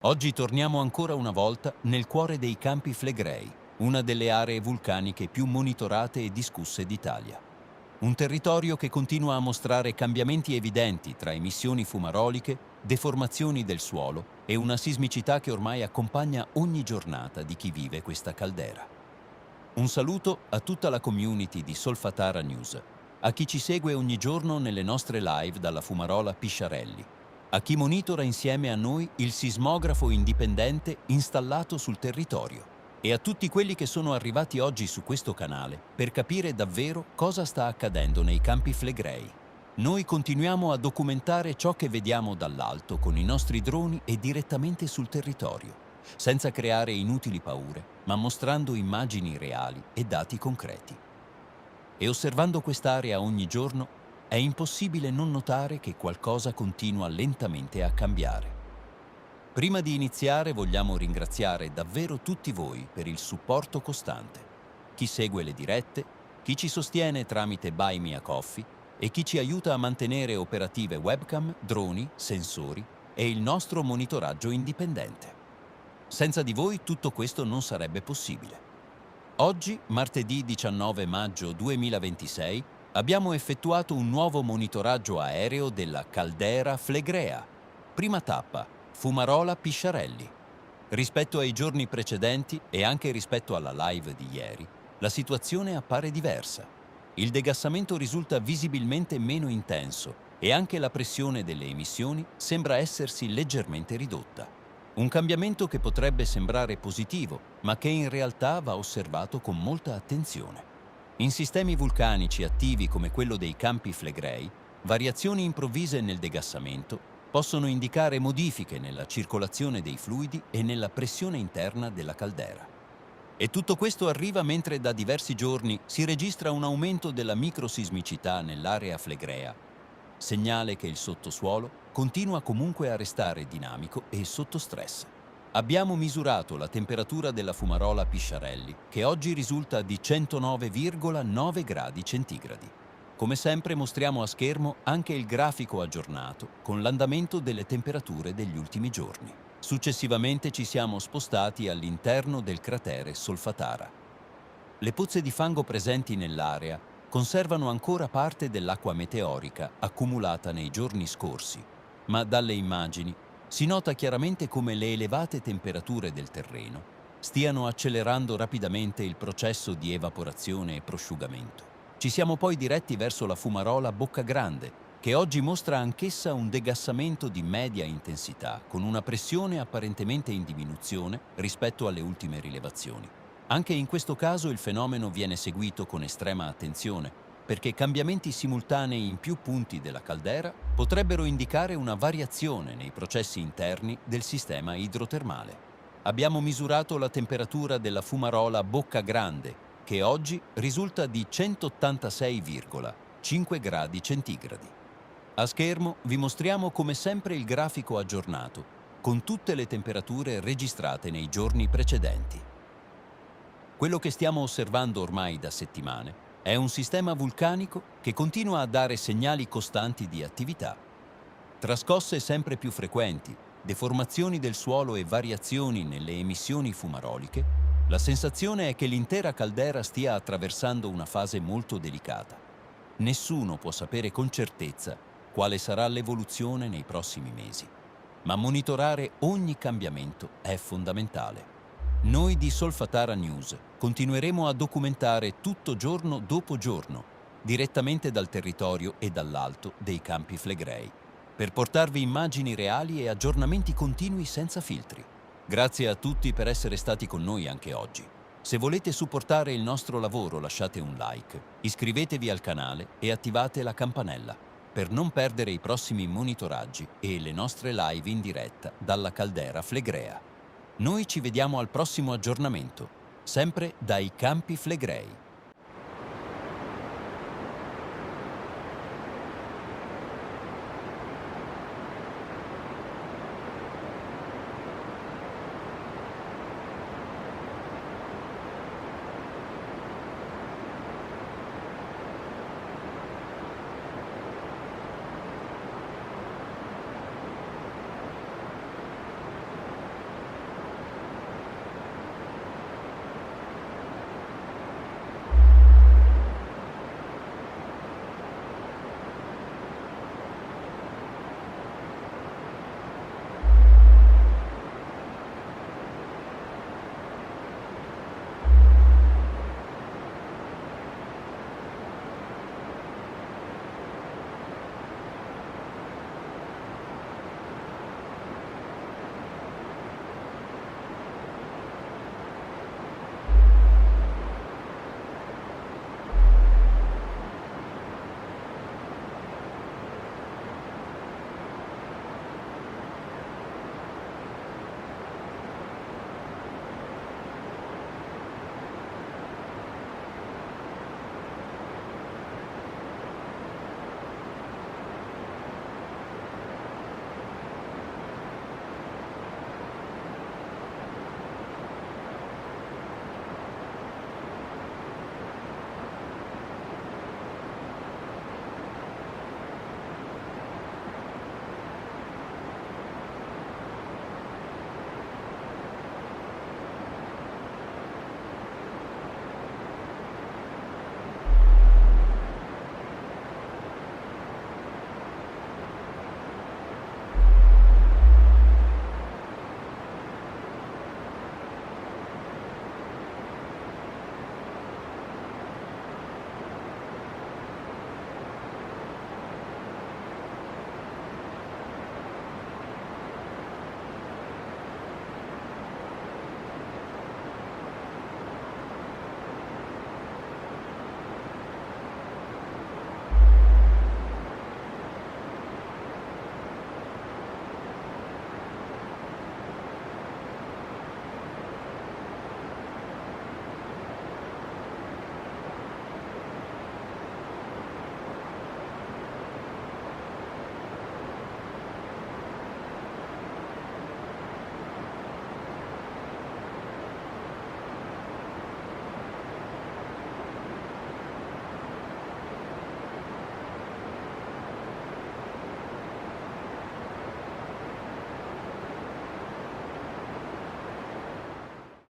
Oggi torniamo ancora una volta nel cuore dei Campi Flegrei, una delle aree vulcaniche più monitorate e discusse d'Italia. Un territorio che continua a mostrare cambiamenti evidenti tra emissioni fumaroliche, deformazioni del suolo e una sismicità che ormai accompagna ogni giornata di chi vive questa caldera. Un saluto a tutta la community di Solfatara News, a chi ci segue ogni giorno nelle nostre live dalla Fumarola Pisciarelli, a chi monitora insieme a noi il sismografo indipendente installato sul territorio e a tutti quelli che sono arrivati oggi su questo canale per capire davvero cosa sta accadendo nei Campi Flegrei. Noi continuiamo a documentare ciò che vediamo dall'alto con i nostri droni e direttamente sul territorio, senza creare inutili paure, ma mostrando immagini reali e dati concreti. E osservando quest'area ogni giorno, è impossibile non notare che qualcosa continua lentamente a cambiare. Prima di iniziare vogliamo ringraziare davvero tutti voi per il supporto costante. Chi segue le dirette, chi ci sostiene tramite Buy Me a Coffee e chi ci aiuta a mantenere operative webcam, droni, sensori e il nostro monitoraggio indipendente. Senza di voi tutto questo non sarebbe possibile. Oggi, martedì 19 maggio 2026, abbiamo effettuato un nuovo monitoraggio aereo della caldera Flegrea. Prima tappa, Fumarola Pisciarelli. Rispetto ai giorni precedenti e anche rispetto alla live di ieri, la situazione appare diversa. Il degassamento risulta visibilmente meno intenso e anche la pressione delle emissioni sembra essersi leggermente ridotta. Un cambiamento che potrebbe sembrare positivo, ma che in realtà va osservato con molta attenzione. In sistemi vulcanici attivi come quello dei Campi Flegrei, variazioni improvvise nel degassamento possono indicare modifiche nella circolazione dei fluidi e nella pressione interna della caldera. E tutto questo arriva mentre da diversi giorni si registra un aumento della microsismicità nell'area flegrea, segnale che il sottosuolo continua comunque a restare dinamico e sotto stress. Abbiamo misurato la temperatura della Fumarola Pisciarelli, che oggi risulta di 109,9 gradi centigradi. Come sempre mostriamo a schermo anche il grafico aggiornato con l'andamento delle temperature degli ultimi giorni. Successivamente ci siamo spostati all'interno del cratere Solfatara. Le pozze di fango presenti nell'area conservano ancora parte dell'acqua meteorica accumulata nei giorni scorsi, ma dalle immagini si nota chiaramente come le elevate temperature del terreno stiano accelerando rapidamente il processo di evaporazione e prosciugamento. Ci siamo poi diretti verso la Fumarola Bocca Grande, che oggi mostra anch'essa un degassamento di media intensità, con una pressione apparentemente in diminuzione rispetto alle ultime rilevazioni. Anche in questo caso il fenomeno viene seguito con estrema attenzione, perché cambiamenti simultanei in più punti della caldera potrebbero indicare una variazione nei processi interni del sistema idrotermale. Abbiamo misurato la temperatura della Fumarola Bocca Grande, che oggi risulta di 186,5 gradi centigradi. A schermo vi mostriamo come sempre il grafico aggiornato, con tutte le temperature registrate nei giorni precedenti. Quello che stiamo osservando ormai da settimane è un sistema vulcanico che continua a dare segnali costanti di attività. Tra scosse sempre più frequenti, deformazioni del suolo e variazioni nelle emissioni fumaroliche, la sensazione è che l'intera caldera stia attraversando una fase molto delicata. Nessuno può sapere con certezza quale sarà l'evoluzione nei prossimi mesi, ma monitorare ogni cambiamento è fondamentale. Noi di Solfatara News continueremo a documentare tutto giorno dopo giorno, direttamente dal territorio e dall'alto dei Campi Flegrei, per portarvi immagini reali e aggiornamenti continui senza filtri. Grazie a tutti per essere stati con noi anche oggi. Se volete supportare il nostro lavoro lasciate un like, iscrivetevi al canale e attivate la campanella per non perdere i prossimi monitoraggi e le nostre live in diretta dalla caldera Flegrea. Noi ci vediamo al prossimo aggiornamento, sempre dai Campi Flegrei.